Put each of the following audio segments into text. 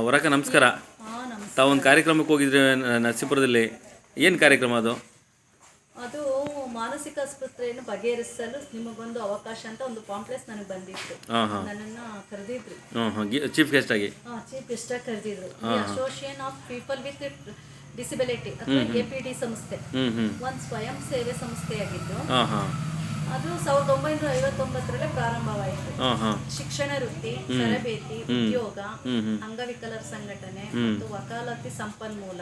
ವರಕ ನಮಸ್ಕಾರ. ತಾವೊಂದು ಕಾರ್ಯಕ್ರಮಕ್ಕೆ ಹೋಗಿದ್ರಿ ನರಸೀಪುರದಲ್ಲಿ. ಏನು ಕಾರ್ಯಕ್ರಮ ಅದು? ಅದು ಮಾನಸಿಕ ಆಸ್ಪತ್ರೆಯನ್ನು ಬಗೆಹರಿಸಲು ನಿಮಗೊಂದು ಅವಕಾಶ ಅಂತ ಒಂದು ಕಾಂಪ್ಲೆಕ್ಸ್ ನನಗೆ ಬಂದಿತ್ತು. ನನ್ನನ್ನು ಕರೆದಿದ್ರು ಚೀಫ್ ಗೆಸ್ಟ್ ಆಗಿ. ಚೀಫ್ ಗೆಸ್ಟ್ ಆಗಿ ಕರೆದಿದ್ರು. Association of people with disability ಅಥವಾ APD ಸಂಸ್ಥೆ ಒಂದು ಸ್ವಯಂ ಸೇವೆ ಸಂಸ್ಥೆಯಾಗಿದ್ದು ಅದು 1959 ಪ್ರಾರಂಭವಾಯಿತು. ಶಿಕ್ಷಣ ವೃತ್ತಿ, ತರಬೇತಿ, ಉದ್ಯೋಗ, ಅಂಗವಿಕಲರ ಸಂಘಟನೆ ಮತ್ತು ವಕಾಲತಿ ಸಂಪನ್ಮೂಲ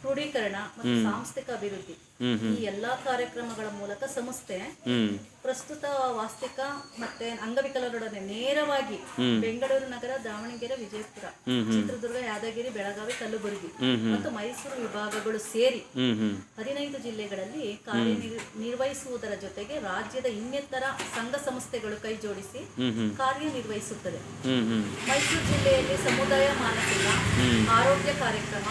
ಕ್ರೋಢೀಕರಣ ಮತ್ತು ಸಾಂಸ್ಥಿಕ ಅಭಿವೃದ್ಧಿ ಈ ಎಲ್ಲಾ ಕಾರ್ಯಕ್ರಮಗಳ ಮೂಲಕ ಸಂಸ್ಥೆ ಪ್ರಸ್ತುತ ವಾಸ್ತವಿಕ ಮತ್ತೆ ಅಂಗವಿಕಲರೊಡನೆ ನೇರವಾಗಿ ಬೆಂಗಳೂರು ನಗರ, ದಾವಣಗೆರೆ, ವಿಜಯಪುರ, ಚಿತ್ರದುರ್ಗ, ಯಾದಗಿರಿ, ಬೆಳಗಾವಿ, ಕಲಬುರಗಿ ಮತ್ತು ಮೈಸೂರು ವಿಭಾಗಗಳು ಸೇರಿ 15 ಜಿಲ್ಲೆಗಳಲ್ಲಿ ಕಾರ್ಯನಿರ್ವಹಿಸುವುದರ ಜೊತೆಗೆ ರಾಜ್ಯದ ಇನ್ನಿತರ ಸಂಘ ಸಂಸ್ಥೆಗಳು ಕೈ ಜೋಡಿಸಿ ಕಾರ್ಯನಿರ್ವಹಿಸುತ್ತದೆ. ಮೈಸೂರು ಜಿಲ್ಲೆಯಲ್ಲಿ ಸಮುದಾಯ ಮಾನಸಿಕ ಆರೋಗ್ಯ ಕಾರ್ಯಕ್ರಮ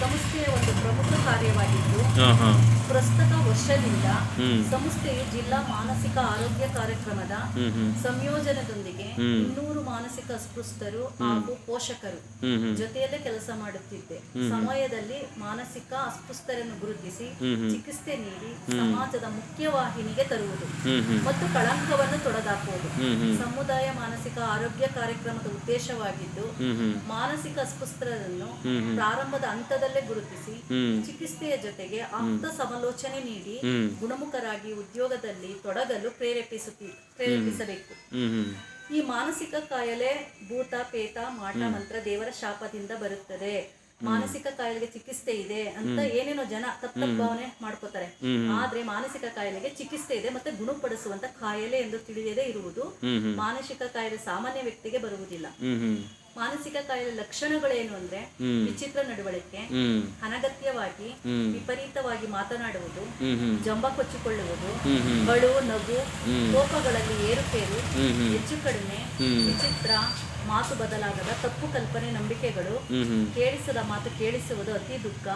ಸಂಸ್ಥೆಯ ಒಂದು ಪ್ರಮುಖ ಕಾರ್ಯವಾಗಿದ್ದು ಪ್ರಸ್ತುತ ವರ್ಷದಿಂದ ಸಂಸ್ಥೆಯು ಜಿಲ್ಲಾ ಮಾನಸಿಕ ಆರೋಗ್ಯ ಕಾರ್ಯಕ್ರಮದ ಸಂಯೋಜನೆಯೊಂದಿಗೆ 200 ಮಾನಸಿಕ ಅಸ್ವಸ್ಥರು ಹಾಗೂ ಪೋಷಕರು ಜೊತೆಯಲ್ಲೇ ಕೆಲಸ ಮಾಡುತ್ತಿದ್ದೆ. ಸಮಯದಲ್ಲಿ ಮಾನಸಿಕ ಅಸ್ವಸ್ಥರನ್ನು ಗುರುತಿಸಿ ಚಿಕಿತ್ಸೆ ನೀಡಿ ಸಮಾಜದ ಮುಖ್ಯವಾಹಿನಿಗೆ ತರುವುದು ಮತ್ತು ಕಳಂಕವನ್ನು ತೊಡೆದಾಕುವುದು ಸಮುದಾಯ ಮಾನಸಿಕ ಆರೋಗ್ಯ ಕಾರ್ಯಕ್ರಮದ ಉದ್ದೇಶವಾಗಿದ್ದು, ಮಾನಸಿಕ ಅಸ್ವಸ್ಥರನ್ನು ಪ್ರಾರಂಭದ ಹಂತದಲ್ಲೇ ಗುರುತಿಸಿ ಚಿಕಿತ್ಸೆಯ ಜೊತೆಗೆ ಆಪ್ತ ಸಮಾಲೋಚನೆ ನೀಡಿ ಗುಣಮುಖರಾಗಿ ಉದ್ಯೋಗದಲ್ಲಿ ತೊಡಗಲು ಪ್ರೇರೇಪಿಸಬೇಕು. ಈ ಮಾನಸಿಕ ಕಾಯಿಲೆ ಭೂತ, ಪೇತ, ಮಾಟ, ಮಂತ್ರ, ದೇವರ ಶಾಪದಿಂದ ಬರುತ್ತದೆ. ಮಾನಸಿಕ ಕಾಯಿಲೆಗೆ ಚಿಕಿತ್ಸೆ ಇದೆ ಅಂತ ಏನೇನೋ ಜನ ತಪ್ಪು ಭಾವನೆ ಮಾಡ್ಕೋತಾರೆ. ಆದ್ರೆ ಮಾನಸಿಕ ಕಾಯಿಲೆಗೆ ಚಿಕಿತ್ಸೆ ಇದೆ ಮತ್ತೆ ಗುಣಪಡಿಸುವಂತ ಕಾಯಿಲೆ ಎಂದು ತಿಳಿಯದೇ ಇರುವುದು. ಮಾನಸಿಕ ಕಾಯಿಲೆ ಸಾಮಾನ್ಯ ವ್ಯಕ್ತಿಗೆ ಬರುವುದಿಲ್ಲ. ಮಾನಸಿಕ ಕಾಯಿಲೆ ಲಕ್ಷಣಗಳೇನು ಅಂದ್ರೆ ವಿಚಿತ್ರ ನಡವಳಿಕೆ, ಅನಗತ್ಯವಾಗಿ ವಿಪರೀತವಾಗಿ ಮಾತನಾಡುವುದು, ಜಂಬ ಕೊಚ್ಚಿಕೊಳ್ಳುವುದು, ಬಳು, ನಗು, ಕೋಪಗಳಲ್ಲಿ ಏರುಪೇರು, ಹೆಚ್ಚು ಕಡಿಮೆ, ವಿಚಿತ್ರ ಮಾತು ಬದಲಾಗದ ತಪ್ಪು ಕಲ್ಪನೆ, ನಂಬಿಕೆಗಳು, ಕೇಳಿಸದ ಮಾತು ಕೇಳಿಸುವುದು, ಅತಿ ದುಃಖ,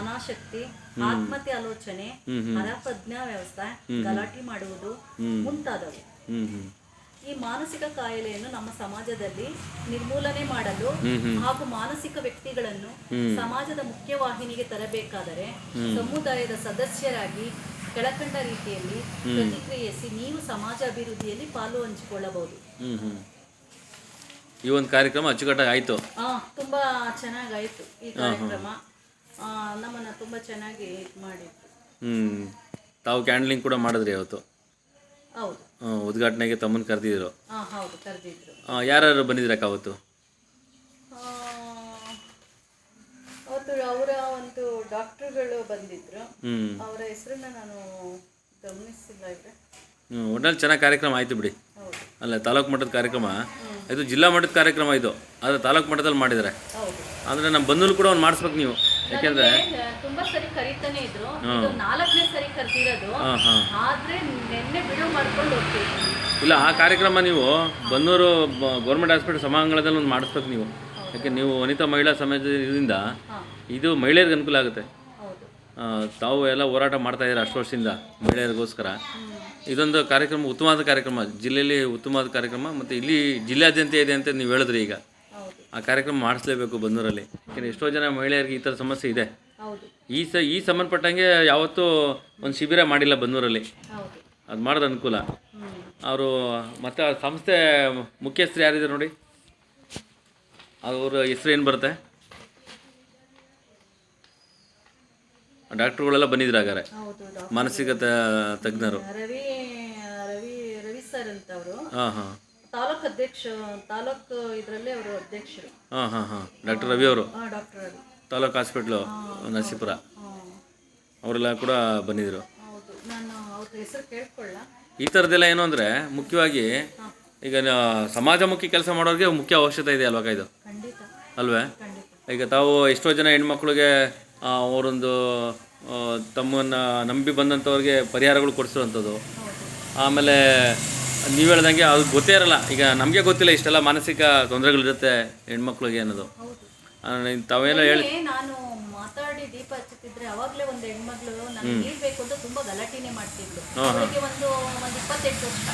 ಅನಾಸಕ್ತಿ, ಆತ್ಮಹತ್ಯೆ ಆಲೋಚನೆ, ಹರಪ್ರಜ್ಞಾ ವ್ಯವಸ್ಥೆ, ಗಲಾಟೆ ಮಾಡುವುದು ಮುಂತಾದವು. ಈ ಮಾನಸಿಕ ಕಾಯಿಲೆಯನ್ನು ನಮ್ಮ ಸಮಾಜದಲ್ಲಿ ನಿರ್ಮೂಲನೆ ಮಾಡಲು ಹಾಗೂ ಮಾನಸಿಕ ವ್ಯಕ್ತಿಗಳನ್ನು ಸಮಾಜದ ಮುಖ್ಯವಾಹಿನಿಗೆ ತರಬೇಕಾದರೆ ಸಮುದಾಯದ ಸದಸ್ಯರಾಗಿ ಕೆಳಕಂಡ ರೀತಿಯಲ್ಲಿ ಪ್ರತಿಕ್ರಿಯಿಸಿ ನೀವು ಸಮಾಜ ಅಭಿವೃದ್ಧಿಯಲ್ಲಿ ಪಾಲು ಹಂಚಿಕೊಳ್ಳಬಹುದು. ಈ ಒಂದು ಕಾರ್ಯಕ್ರಮ ಅಚ್ಚುಕಟ್ಟಾಗಿ ಆಯ್ತು. ತುಂಬಾ ಚೆನ್ನಾಗಾಯ್ತು ಈ ಕಾರ್ಯಕ್ರಮ. ನಮ್ಮನ್ನ ತುಂಬಾ ಚೆನ್ನಾಗಿ ಮಾಡಿದ್ರು. ತಾವು ಕ್ಯಾಂಡ್ಲಿಂಗ್ ಕೂಡ ಮಾಡಿದ್ರಿ ಅವತ್ತು? ಹೌದು. ಉದ್ಘಾಟನೆಗೆ ತಮ್ಮನ್ನು ಕರೆದಿದ್ರು? ಹೌದು, ಕರೆದಿದ್ರು. ಯಾರು ಬಂದಿದ್ರಕ್ಕ ಅವತ್ತು? ಅವತ್ತು ಅವರ ಒಂದು ಡಾಕ್ಟರ್ಗಳು ಬಂದಿದ್ರು. ಅವರ ಹೆಸರನ್ನ ನಾನು ಗಮನಿಸಿಲ್ಲ. ಒಟ್ನಲ್ಲಿ ಚೆನ್ನಾಗಿ ಕಾರ್ಯಕ್ರಮ ಆಯ್ತು ಬಿಡಿ. ಅಲ್ಲ, ತಾಲೂಕು ಮಟ್ಟದ ಕಾರ್ಯಕ್ರಮ ಇದು, ಜಿಲ್ಲಾ ಮಟ್ಟದ ಕಾರ್ಯಕ್ರಮ ಇದು. ಆದರೆ ತಾಲೂಕು ಮಟ್ಟದಲ್ಲಿ ಮಾಡಿದ್ದಾರೆ ಅಂದ್ರೆ ನಮ್ಮ ಬಂಧುಗಳು ಕೂಡ ಒಂದು ಮಾಡಿಸ್ಬೇಕು ನೀವು. ಯಾಕೆಂದ್ರೆ ತುಂಬಾ ಸರಿ ಕರೀತಾನೆ ಇದ್ರು. 4ನೇ ಸರಿ ಕರ್ತಿರೋದು. ಆದ್ರೆ ನಿನ್ನೆ ಬಿಡುವು ಮಾಡ್ಕೊಂಡು ಹೋಗ್ತೀವಿ. ಇಲ್ಲ, ಆ ಕಾರ್ಯಕ್ರಮ ನೀವು ಬನ್ನೂರು ಗೌರ್ಮೆಂಟ್ ಹಾಸ್ಪಿಟಲ್ ಸಭಾಂಗಣದಲ್ಲಿ ಒಂದು ಮಾಡಿಸ್ಬೇಕು ನೀವು. ಯಾಕೆ ನೀವು ವನಿತಾ ಮಹಿಳಾ ಸಮಾಜದಿಂದ ಇದು ಮಹಿಳೆಯರಿಗೆ ಅನುಕೂಲ ಆಗುತ್ತೆ. ತಾವು ಎಲ್ಲ ಹೋರಾಟ ಮಾಡ್ತಾ ಇದ್ದೀರಾ ಅಷ್ಟು ವರ್ಷದಿಂದ ಮಹಿಳೆಯರಿಗೋಸ್ಕರ. ಇದೊಂದು ಕಾರ್ಯಕ್ರಮ ಉತ್ತಮವಾದ ಕಾರ್ಯಕ್ರಮ, ಜಿಲ್ಲೆಯಲ್ಲಿ ಉತ್ತಮವಾದ ಕಾರ್ಯಕ್ರಮ. ಮತ್ತು ಇಲ್ಲಿ ಜಿಲ್ಲಾದ್ಯಂತ ಇದೆ ಅಂತ ನೀವು ಹೇಳಿದ್ರಿ. ಈಗ ಆ ಕಾರ್ಯಕ್ರಮ ಮಾಡಿಸ್ಲೇಬೇಕು ಬನ್ನೂರಲ್ಲಿ. ಯಾಕೆಂದರೆ ಎಷ್ಟೋ ಜನ ಮಹಿಳೆಯರಿಗೆ ಈ ಥರ ಸಮಸ್ಯೆ ಇದೆ. ಈ ಸಂಬಂಧಪಟ್ಟಂಗೆ ಯಾವತ್ತೂ ಒಂದು ಶಿಬಿರ ಮಾಡಿಲ್ಲ ಬನ್ನೂರಲ್ಲಿ. ಅದು ಮಾಡೋದು ಅನುಕೂಲ. ಅವರು ಮತ್ತು ಆ ಸಂಸ್ಥೆ ಮುಖ್ಯಸ್ಥರು ಯಾರಿದ್ದಾರೆ ನೋಡಿ, ಅವ್ರ ಹೆಸರು ಏನು ಬರುತ್ತೆ? ಡಾಕ್ಟ್ರುಗಳೆಲ್ಲ ಬಂದಿದ್ರು ಹಾಗಾದ್ರೆ, ಮಾನಸಿಕ ತಜ್ಞರು. ರವಿ ಸರ್ ಅಂತ ಅವರು ತಾಲೂಕು ಅಧ್ಯಕ್ಷ, ತಾಲೂಕು ಇದರಲ್ಲಿ ಅವರು ಅಧ್ಯಕ್ಷರು. ಡಾಕ್ಟರ್ ರವಿ ಅವರು ತಾಲೂಕು ಹಾಸ್ಪಿಟ್ಲು ನರಸೀಪುರ ಅವರೆಲ್ಲ ಕೂಡ ಬಂದಿದ್ರು. ಈ ಥರದ್ದೆಲ್ಲ ಏನು ಅಂದರೆ ಮುಖ್ಯವಾಗಿ ಈಗ ಸಮಾಜಮುಖಿ ಕೆಲಸ ಮಾಡೋರಿಗೆ ಮುಖ್ಯ ಅವಶ್ಯಕತೆ ಇದೆ ಅಲ್ವಾಗ ಇದು, ಅಲ್ವೇ? ಈಗ ತಾವು ಎಷ್ಟೋ ಜನ ಹೆಣ್ಮಕ್ಳಿಗೆ ಅವರೊಂದು ತಮ್ಮನ್ನು ನಂಬಿ ಬಂದಂಥವ್ರಿಗೆ ಪರಿಹಾರಗಳು ಕೊಡಿಸುವಂಥದ್ದು. ಆಮೇಲೆ ನೀವು ಹೇಳ್ದಂಗೆ ಅದು ಗೊತ್ತೇ ಇರಲ್ಲ. ಈಗ ನಮಗೆ ಗೊತ್ತಿಲ್ಲ ಇಷ್ಟೆಲ್ಲ ಮಾನಸಿಕ ತೊಂದರೆಗಳಿರುತ್ತೆ ಹೆಣ್ಮಕ್ಳಿಗೆ ಅನ್ನೋದು. ತಾವೇನೋ ಹೇಳಿ ನಾನು ಮಾತಾಡಿ ದೀಪ ಹಚ್ಚುತ್ತಿದ್ರೆ ಅವಾಗಲೇ ಒಂದು ಹೆಣ್ಮಕ್ಳು ನನಗೆ ನೀರು ಬೇಕು ಅಂತ ತುಂಬಾ ಗಲಾಟೆನೇ ಮಾಡ್ತಿದ್ರು. ಅವರಿಗೆ ಒಂದು 28 ವರ್ಷ.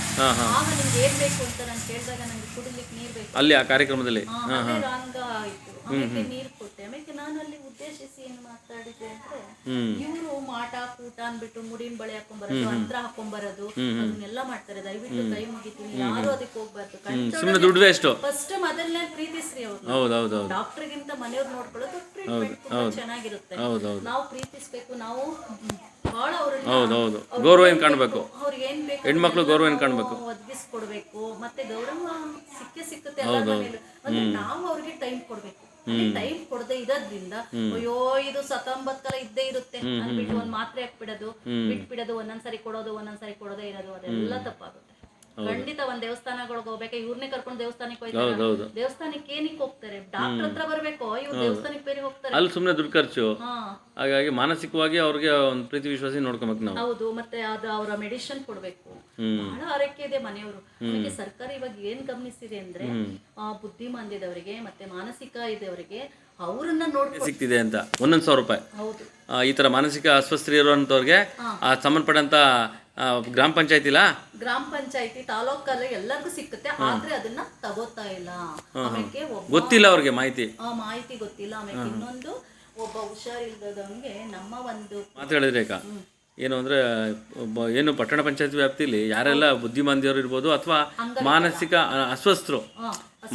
ಆಗ ನಿಮ್ಗೆ ಏನ್ ಬೇಕು ಅಂತ ನಾನು ಕೇಳಿದಾಗ ನಂಗೆ ಕುಡಿಲಿಕ್ಕೆ ನೀರು ಬೇಕು ಅಲ್ಲಿ ಆ ಕಾರ್ಯಕ್ರಮದಲ್ಲಿ. ಆಮೇಲೆ ನೀರು ಕೊಟ್ಟೆ. ಆಮೇಲೆ ನಾನು ಅಲ್ಲಿ ಉದ್ದೇಶಿಸಿ ಏನು ಮಾತಾಡಿದೆ ಅಂದ್ರೆ, ಇವರು ಮಾಟ ಕೂಟ ಅನ್ಬಿಟ್ಟು ಮುಡಿನ ಬಳೆ ಹಾಕೊಂಡ್ಬರೋದು, ಅಂತ್ರ ಹಾಕೊಂಡ್ಬರೋದು, ಅದನ್ನೆಲ್ಲ ಮಾಡ್ತಾರೆ. ದಯವಿಟ್ಟು ಕೈ ಮುಗಿತೀನಿ, ಯಾರು ಅದಕ್ಕೆ ಹೋಗ್ಬಾರ್ದು. ಸುಮ್ಮನೆ ದುಡ್ಡು ವೇಸ್ಟ್. ಫಸ್ಟ್ ಮೊದಲನೇ ಪ್ರೀತಿಸ್ರಿ ಅವ್ರು. ಹೌದೌದು. ಡಾಕ್ಟರ್ಗಿಂತ ಮನೆಯವ್ರು ನೋಡ್ಕೊಳ್ಳೋದು ಟ್ರೀಟ್ಮೆಂಟ್ ತುಂಬಾ ಚೆನ್ನಾಗಿರುತ್ತೆ. ನಾವು ಪ್ರೀತಿಸ್ಬೇಕು, ನಾವು ಬಹಳ ಹೌದೌದು ಗೌರವ ಏನ್ ಕಾಣ್ಬೇಕು, ಅವ್ರಿಗೆ ಏನ್ ಬೇಕು ಹೆಣ್ಮಕ್ಳು ಗೌರವ ಏನ್ ಕಾಣ್ಬೇಕು, ಒದಗಿಸ್ಕೊಡ್ಬೇಕು. ಮತ್ತೆ ಗೌರವ ಸಿಕ್ಕುತ್ತೆ ಎಲ್ಲ ಮನೇಲಿ. ಅಂದ್ರೆ ನಾವು ಅವ್ರಿಗೆ ಟೈಮ್ ಕೊಡ್ಬೇಕು. ಟೈಮ್ ಕೊಡದೆ ಇರೋದ್ರಿಂದ ಅಯ್ಯೋ ಇದು 19 ಕಾಲ ಇದ್ದೇ ಇರುತ್ತೆ ಅಂದ್ಬಿಟ್ಟು ಒಂದ್ ಮಾತ್ರೆ ಹಾಕ್ಬಿಡೋದು, ಬಿಟ್ಬಿಡೋದು, ಒಂದೊಂದ್ಸರಿ ಕೊಡೋದೇ ಇರೋದು, ಅದೆಲ್ಲ ತಪ್ಪಾಗುತ್ತೆ. ಖಂಡಿತ ಒಂದ್ ದೇವಸ್ಥಾನಗಳಿಗೆ ಹೋಗ್ಬೇಕು, ಇವ್ರನ್ನೇ ಕರ್ಕೊಂಡು ದೇವಸ್ಥಾನಕ್ಕೆ ಹೋಗ್ತಾರೆ. ದೇವಸ್ಥಾನಕ್ಕೆ ಏನಕ್ಕೆ ಹೋಗ್ತಾರೆ? ಡಾಕ್ಟರ್ ಹತ್ರ ಬರ್ಬೇಕು, ಇವ್ರು ದೇವಸ್ಥಾನಕ್ಕೆ ಬೇರೆ ಹೋಗ್ತಾರೆ. ಅಲ್ಲಿ ಸುಮ್ಮನೆ ದುಡ್ಡು ಖರ್ಚು. ಹಾಗಾಗಿ ಮಾನಸಿಕವಾಗಿ ಅವ್ರಿಗೆ ಒಂದು ಪ್ರೀತಿ ವಿಶ್ವಾಸ ನೋಡ್ಕೊಬೇಕು ನಾವು. ಹೌದು. ಮತ್ತೆ ಅದು ಅವರ ಮೆಡಿಸಿನ್ ಕೊಡ್ಬೇಕು. ಬಹಳ ಆರೈಕೆ ಇದೆ ಮನೆಯವರು. ಅದಕ್ಕೆ ಸರ್ಕಾರ ಇವಾಗ ಏನ್ ಗಮನಿಸಿದೆ ಅಂದ್ರೆ, ಬುದ್ಧಿಮಾಂದ್ಯದವರಿಗೆ ಮತ್ತೆ ಮಾನಸಿಕ ಇದವರಿಗೆ ಅವ್ರನ್ನ ನೋಡ್ಕೊಂಡು ಸಿಗ್ತಿದೆ ಅಂತ 1,100 ರೂಪಾಯಿ. ಹೌದು. ಈ ತರ ಮಾನಸಿಕ ಅಸ್ವಸ್ಥರು ಇರುವಂತವ್ರಿಗೆ ಸಂಬಂಧಪಟ್ಟಂತ ಗ್ರಾಮ ಪಂಚಾಯತಿ ತಾಲೂಕಲ್ಲಿ ಎಲ್ಲರಿಗೂ ಸಿಕ್ಕುತ್ತೆ. ಆದ್ರೆ ಅದನ್ನ ತಗೋತಾ ಇಲ್ಲ. ಆಮೇಲೆ ಗೊತ್ತಿಲ್ಲ ಅವ್ರಿಗೆ ಮಾಹಿತಿ ಗೊತ್ತಿಲ್ಲ. ಆಮೇಲೆ ಇನ್ನೊಂದು, ಒಬ್ಬ ಹುಷಾರಿಲ್ಲದವನಿಗೆ ನಮ್ಮ ಒಂದು ಮಾತು ಹೇಳಿದ್ರೆ ಏನು ಅಂದರೆ, ಏನು ಪಟ್ಟಣ ಪಂಚಾಯತ್ ವ್ಯಾಪ್ತಿಯಲ್ಲಿ ಯಾರೆಲ್ಲ ಬುದ್ಧಿಮಾಂದ್ಯರು ಇರ್ಬೋದು ಅಥವಾ ಮಾನಸಿಕ ಅಸ್ವಸ್ಥರು,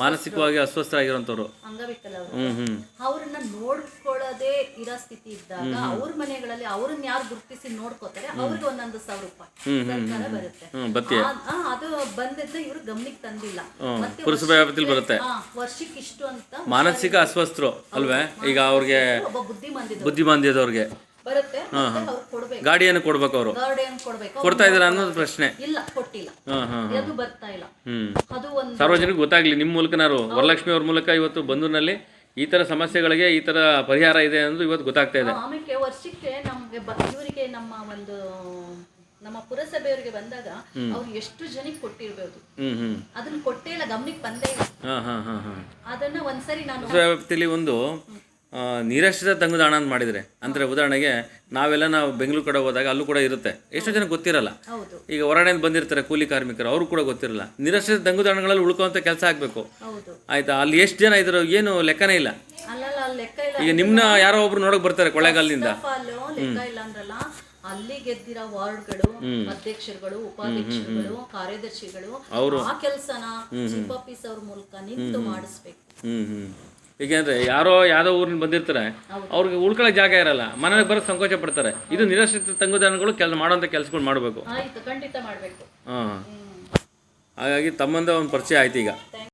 ಮಾನಸಿಕವಾಗಿ ಅಸ್ವಸ್ಥರಾಗಿರೋಂಥವ್ರು, ಅಂಗವಿಕಲರು, ಅವ್ರನ್ನ ನೋಡ್ಕೊಳ್ಳೋದೇ ಇರೋ ಸ್ಥಿತಿ ಇದ್ದಾಗ ಅವ್ರ ಮನೆಗಳಲ್ಲಿ ಅವ್ರನ್ನ ಯಾರು ಗುರುತಿಸಿ ನೋಡ್ಕೋತಾರೆ ಅವ್ರಿಗೆ 1,100,000 ರೂಪಾಯಿ ಸರ್ಕಾರ ಬರುತ್ತೆ. ಅದು ಬಂದಿದ್ದ ಇವ್ರು ಗಮನಕ್ಕೆ ತಂದಿಲ್ಲ. ಮತ್ತೆ ಪುರಸಭೆ ವ್ಯಾಪ್ತಿಯಲ್ಲಿ ಬರುತ್ತೆ. ವರ್ಷಕ್ಕೆ ಇಷ್ಟು ಅಂತ ಮಾನಸಿಕ ಅಸ್ವಸ್ಥರು ಅಲ್ವೇ, ಈಗ ಅವ್ರಿಗೆ ಬುದ್ಧಿಮಾಂದ್ಯದವ್ರಿಗೆ ಬರುತ್ತೆ. ಗಾಡಿಯನ್ನು ಕೊಡ್ಬೇಕು, ಅವರು ಕೊಡ್ತಾ ಇದಾರೆ ಅನ್ನೋದು ಪ್ರಶ್ನೆ. ಇಲ್ಲ, ಕೊಟ್ಟಿಲ್ಲ, ಅದು ಬರ್ತಾ ಇಲ್ಲ. ಅದು ಒಂದು ಸಾರ್ವಜನಿಕ ಗೊತ್ತಾಗ್ಲಿ ನಿಮ್ಮ ಮೂಲಕನಾರು, ವರಲಕ್ಷ್ಮಿ ಅವ್ರ ಮೂಲಕ ಇವತ್ತು ಬಂದೂರಿನಲ್ಲಿ ಈ ತರ ಸಮಸ್ಯೆಗಳಿಗೆ ಈ ತರ ಪರಿಹಾರ ಇದೆ ಅನ್ನೋದು ಇವತ್ತು ಗೊತ್ತಾಗ್ತಾ ಇದೆ. ಆಮೇಲೆ ವರ್ಷಕ್ಕೆ ನಮ್ಗೆ ಇವರಿಗೆ ನಮ್ಮ ಪುರಸಭೆಯವರಿಗೆ ಬಂದಾಗ ಅವ್ರು ಎಷ್ಟು ಜನಕ್ಕೆ ಕೊಟ್ಟಿರ್ಬೋದು, ಅದನ್ನ ಕೊಟ್ಟೇ ಇಲ್ಲ, ಗಮನಕ್ಕೆ ಬಂದೇ ಇಲ್ಲ. ಅದನ್ನ ಒಂದ್ಸರಿ ನಾನು ಒಂದು ನಿರಾಶ್ರಿತ ತಂಗುದಾಣ ಅಂತ ಮಾಡಿದರೆ, ಅಂದರೆ ಉದಾಹರಣೆಗೆ ನಾವು ಬೆಂಗಳೂರು ಕಡೆ ಹೋದಾಗ ಅಲ್ಲೂ ಕೂಡ ಇರುತ್ತೆ, ಎಷ್ಟೋ ಜನ ಗೊತ್ತಿರಲ್ಲ. ಈಗ ಹೊರಗಡೆಯಿಂದ ಬಂದಿರ್ತಾರೆ ಕೂಲಿ ಕಾರ್ಮಿಕರು, ಅವರು ಕೂಡ ಗೊತ್ತಿರಲ್ಲ. ನಿರಾಶ್ರಿತ ತಂಗುದಾಣಗಳಲ್ಲಿ ಉಳ್ಕೋಂಥ ಕೆಲಸ ಆಗಬೇಕು, ಆಯ್ತಾ? ಅಲ್ಲಿ ಎಷ್ಟು ಜನ ಇದ್ರು ಏನು ಲೆಕ್ಕನೇ ಇಲ್ಲ. ಈಗ ನಿಮ್ಮನ್ನ ಯಾರೋ ಒಬ್ರು ನೋಡಕ್ ಬರ್ತಾರೆ ಕೊಳ್ಳೇಗಾಲದಿಂದ, ಲೆಕ್ಕ ಇಲ್ಲ ಅಂದ್ರಲ್ಲ, ಅಲ್ಲಿ ಗೆದ್ದಿರೋ ವಾರ್ಡ್ಗಳು, ಅಧ್ಯಕ್ಷರುಗಳು, ಉಪಾಧ್ಯಕ್ಷರುಗಳು, ಕಾರ್ಯದರ್ಶಿಗಳು ಆ ಕೆಲಸನ ಚೀಫ್ ಆಫೀಸ್ ಅವ್ರ ಮೂಲಕ ನಿಂತು ಮಾಡಿಸ್ಬೇಕು. ಏಕೆಂದ್ರೆ ಯಾವುದೋ ಊರಿನ ಬಂದಿರ್ತಾರೆ, ಅವ್ರಿಗೆ ಉಳ್ಕೊಳ್ಳೋಕೆ ಜಾಗ ಇರಲ್ಲ, ಮನೆಗೆ ಬರೋಕ್ಕೆ ಸಂಕೋಚ ಪಡ್ತಾರೆ. ಇದು ನಿರಾಶ್ರಿತ ತಂಗುದಾಣಗಳು ಮಾಡುವಂಥ ಕೆಲಸಗಳು ಮಾಡಬೇಕು. ಖಂಡಿತ ಮಾಡಬೇಕು. ಹಾಗಾಗಿ ತಮ್ಮಂದ ಒಂದು ಪರಿಚಯ ಆಯ್ತು ಈಗ.